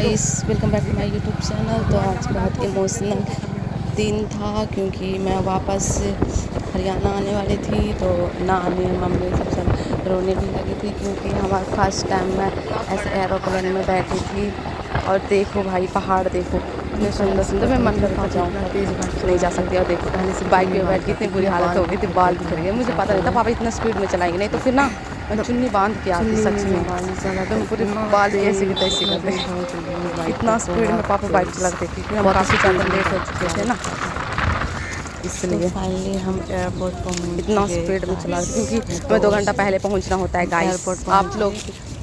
Guys, welcome back to my YouTube channel. तो आज बहुत इमोशनल दिन था क्योंकि मैं वापस हरियाणा आने वाली थी। तो नानी मम्मी सब रोने भी लगी थी क्योंकि हमारा फर्स्ट टाइम मैं ऐसे एरोप्लेन में बैठी थी। और देखो भाई, पहाड़ देखो इतने सुंदर सुंदर, मैं मन करता जाऊँ नहीं जा सकती। और देखो पहले से बाइक में बैठ के इतनी बुरी हालत हो गई थी, बाल दिख रही है। मुझे पता नहीं था पापा इतना स्पीड में चलाएंगे, नहीं तो फिर ना मैं चुन्नी बांध के आती सच में। तो पूरे बाल ऐसे की तैसे करते, इतना स्पीड में पापा बाइक चलाते क्योंकि हम काफ़ी ज़्यादा लेट हो चुके थे ना, इसलिए फाइनली हम एयरपोर्ट पहुंच इतना स्पीड में चला क्योंकि हमें 2 घंटा पहले पहुंचना होता है गाइस। आप लोग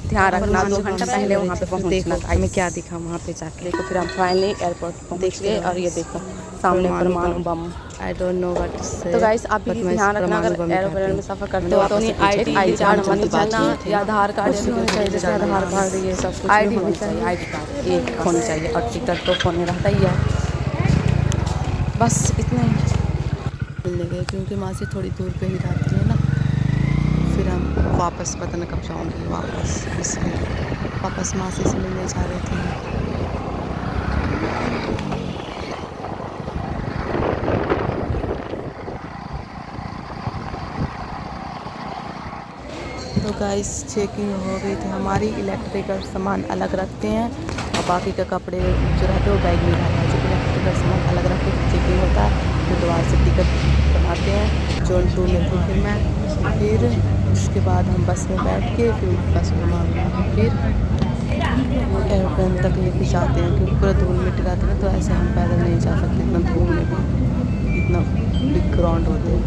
ध्यान रखना, 2 घंटा पहले वहाँ पे पहुंचना। हमें क्या दिखा वहाँ पे जाके। देखो फिर हम फाइनली एयरपोर्ट पहुँच गए और ये देखो सामने परमाणु बम। I don't know what to say. तो गाइस आप भी ध्यान रखना, अगर एरोप्लेन में सफ़र करते हो तो नहीं आई कार्ड होनी चाहिए या आधार कार्ड होना चाहिए। जैसे आधार कार्ड ये सब कुछ ID होना चाहिए, आई कार्ड एक होनी चाहिए और टिकट तो फोन में रहता ही है। बस इतना ही मिलने गए क्योंकि माँ से थोड़ी दूर पे ही रहती है ना। फिर हम वापस पता न कब जाऊँगी वापस, इसलिए वापस मासी से मिलने जा रहे थे। तो गाइस चेकिंग हो गई थी हमारी। इलेक्ट्रिकल सामान अलग रखते हैं और बाकी का कपड़े जो रहते हैं वो बैग में रहता है। जो इलेक्ट्रिकल सामान अलग रख के चेकिंग होता है, फिर दोबारा से टिकट बनाते हैं। जोन 2 में थे फिर मैं, फिर उसके बाद हम बस में बैठ के फिर बस घुमा फिर एयरप्लेन तक लेके जाते हैं क्योंकि पूरा धूल मिट्टी रहती है ना। तो ऐसे हम पैदल नहीं जा सकते इतना धूल में भी, इतना बिग ग्राउंड होते हैं।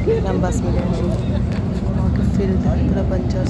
फिर हम बस में गए फिर पूरा पंचर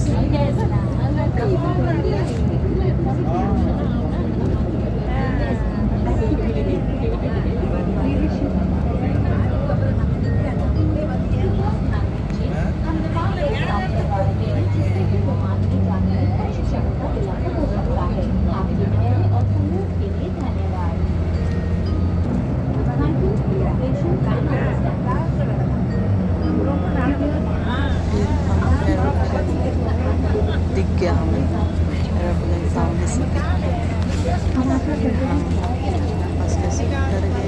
दिख गया हमें एरोप्लेन सामने से। बस कैसे उतर गए।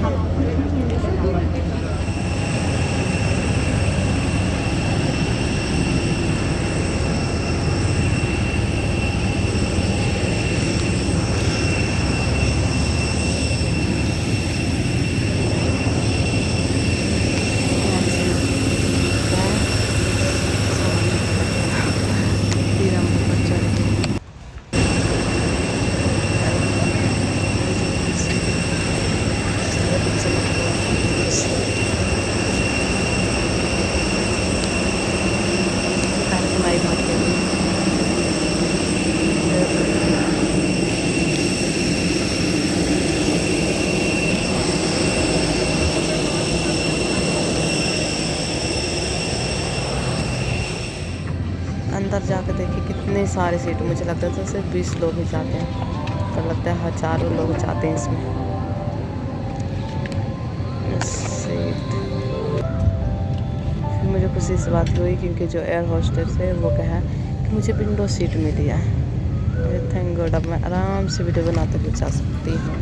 अंदर जाकर देखिए कितने सारे सीट, मुझे लगता था सिर्फ 20 लोग ही जाते हैं, तो लगता है हज़ारों लोग जाते हैं इसमें सीट। फिर मुझे खुशी इस बात की हुई क्योंकि जो एयर होस्टेस है वो कहा कि मुझे विंडो सीट मिली है। थैंक गॉड, अब मैं आराम से वीडियो बनाते हुए जा सकती हूँ।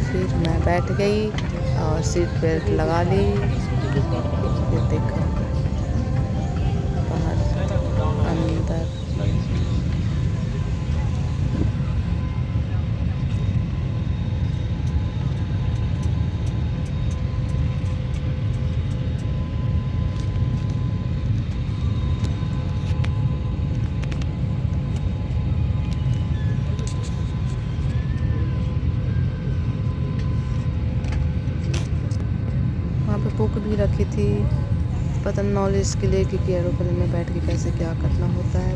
फिर मैं बैठ गई और सीट बेल्ट लगा ली। फिर देखो अंदर वहाँ पे बुक भी रखी थी, पता नॉलेज के लिए, क्योंकि एरोप्लेन में बैठ के कैसे क्या करना होता है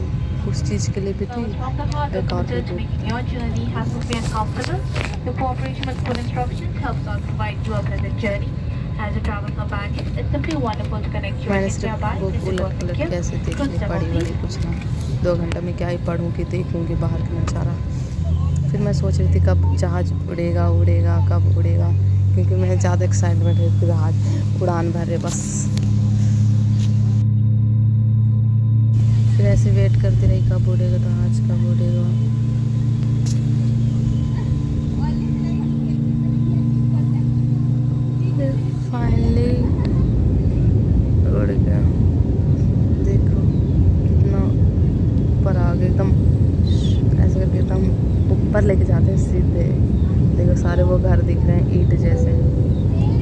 उस चीज़ के लिए भी थी। एक और मैंने सिर्फ बुक उलट कैसे देखनी पड़ी बड़ी, कुछ ना 2 घंटा में क्या ही पढ़ूँगी, देखूँगी बाहर का नज़ारा। फिर मैं सोच रही थी कब जहाज़ उड़ेगा कब उड़ेगा, क्योंकि मैं ज़्यादा एक्साइटमेंट है कि जहाज़ उड़ान भर रहे बस। फिर ऐसे वेट करती रही कब उड़ेगा जहाज़, कब उड़ेगा। ऊपर आ गए एकदम, ऐसे करके एकदम ऊपर लेके जाते हैं सीधे। देखो सारे वो घर दिख रहे हैं ईंट जैसे,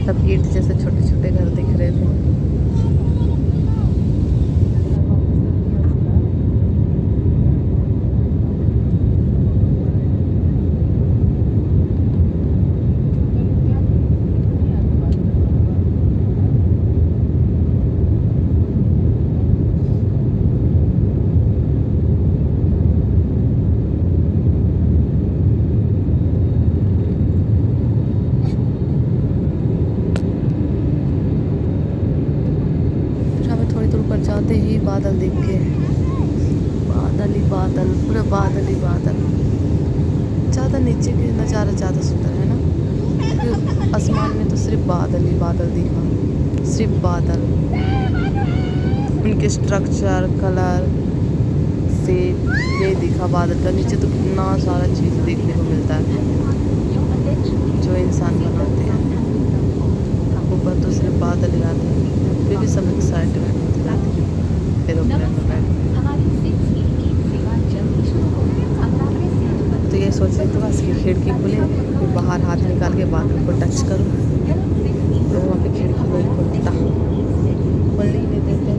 सब ईंट जैसे छोटे छोटे घर दिख रहे थे। जाते ही बादल दिख गए, बादल ही बादल, पूरे बादल ही बादल। ज़्यादा नीचे के नज़ारा ज़्यादा सुंदर है ना, क्योंकि आसमान में तो सिर्फ बादल ही बादल दिखा, सिर्फ बादल। उनके स्ट्रक्चर कलर से ये दिखा बादल का, नीचे तो कितना सारा चीज़ देखने को मिलता है जो इंसान बनाते हैं। ऊपर तो सिर्फ बादल ही आते हैं, फिर भी सब एक्साइटमेंट एरोप्लेन में बैठ। तो ये सोच रही थी बस कि खिड़की खुले, फिर बाहर हाथ निकाल के बादल को टच करूँ, तो वहाँ पे खिड़की नहीं खुलता, खुलने ही नहीं देते।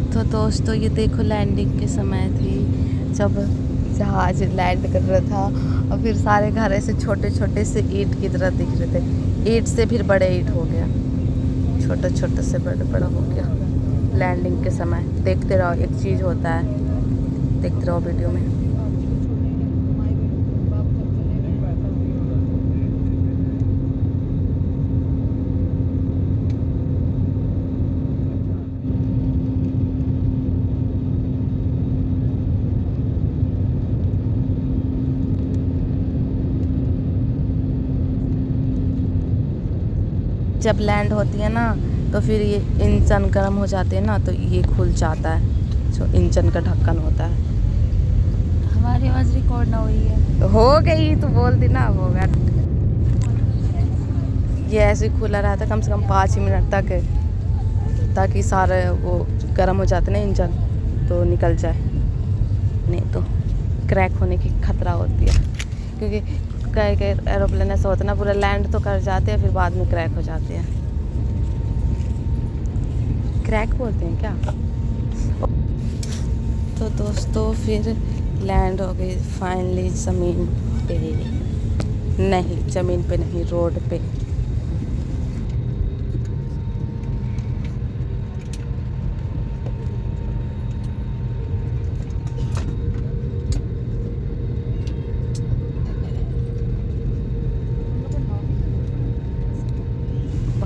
तो दोस्तों ये देखो लैंडिंग के समय थी, जब जहाज लैंड कर रहा था, और फिर सारे घर ऐसे छोटे छोटे से ईंट की तरह दिख रहे थे। ईंट से फिर बड़े ईंट हो गया, छोटे छोटे से बड़े बड़ा हो गया लैंडिंग के समय। देखते रहो, एक चीज़ होता है, देखते रहो वीडियो में। जब लैंड होती है ना तो फिर ये इंजन गर्म हो जाते हैं ना, तो ये खुल जाता है जो इंजन का ढक्कन होता है। हमारी आवाज़ रिकॉर्ड ना हुई है तो हो गई, तो बोल दी ना, हो गया। ये ऐसे खुला रहता कम से कम 5 मिनट तक, ताकि सारे वो गर्म हो जाते ना इंजन, तो निकल जाए, नहीं तो क्रैक होने की खतरा होती है। क्योंकि कई एरोप्लेन ऐसा होता है ना, पूरा लैंड तो कर जाते हैं, फिर बाद में क्रैक हो जाते हैं। क्रैक बोलते हैं क्या? तो दोस्तों फिर लैंड हो गई फाइनली ज़मीन पे, नहीं ज़मीन पे नहीं, रोड पे।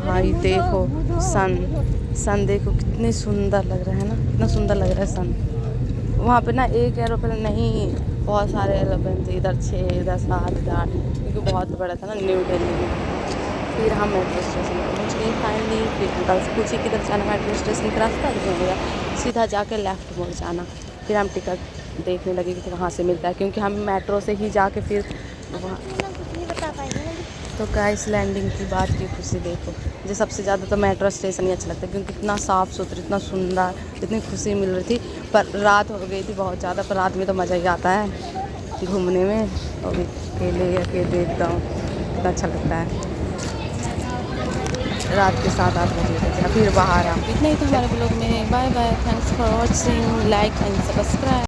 भाई देखो सन देखो कितनी सुंदर लग रहा है ना, कितना सुंदर लग रहा है सन। वहाँ पे ना एक एरोप्लेन नहीं, बहुत सारे एरोप्लेन थे, इधर 6 इधर 7 इधर 8, क्योंकि बहुत बड़ा था ना न्यू दिल्ली में। फिर हम मेट्रो स्टेशन पर पहुँच गए फाइनली। फिर अंकल से पूछे किधर जाना, मेट्रो स्टेशन का रास्ता दिखाएगा, सीधा जाके लेफ़्ट मोड़ जाना। फिर हम टिकट देखने लगे कि कहाँ से मिलता है, क्योंकि हम मेट्रो से ही जाके फिर वहाँ। तो गाइस लैंडिंग की बात की खुशी देखो, मुझे सबसे ज़्यादा तो मेट्रो स्टेशन ही अच्छा लगता है, क्योंकि इतना साफ़ सुथरा, इतना सुंदर, इतनी खुशी मिल रही थी। पर रात हो गई थी बहुत ज़्यादा, पर रात में तो मज़ा ही आता है घूमने में, और भी अकेले एकदम कितना अच्छा लगता है। रात के 7-8 बजे फिर बाहर आ। इतना ही था हमारे ब्लॉग में। Bye bye, thanks for watching, like and subscribe.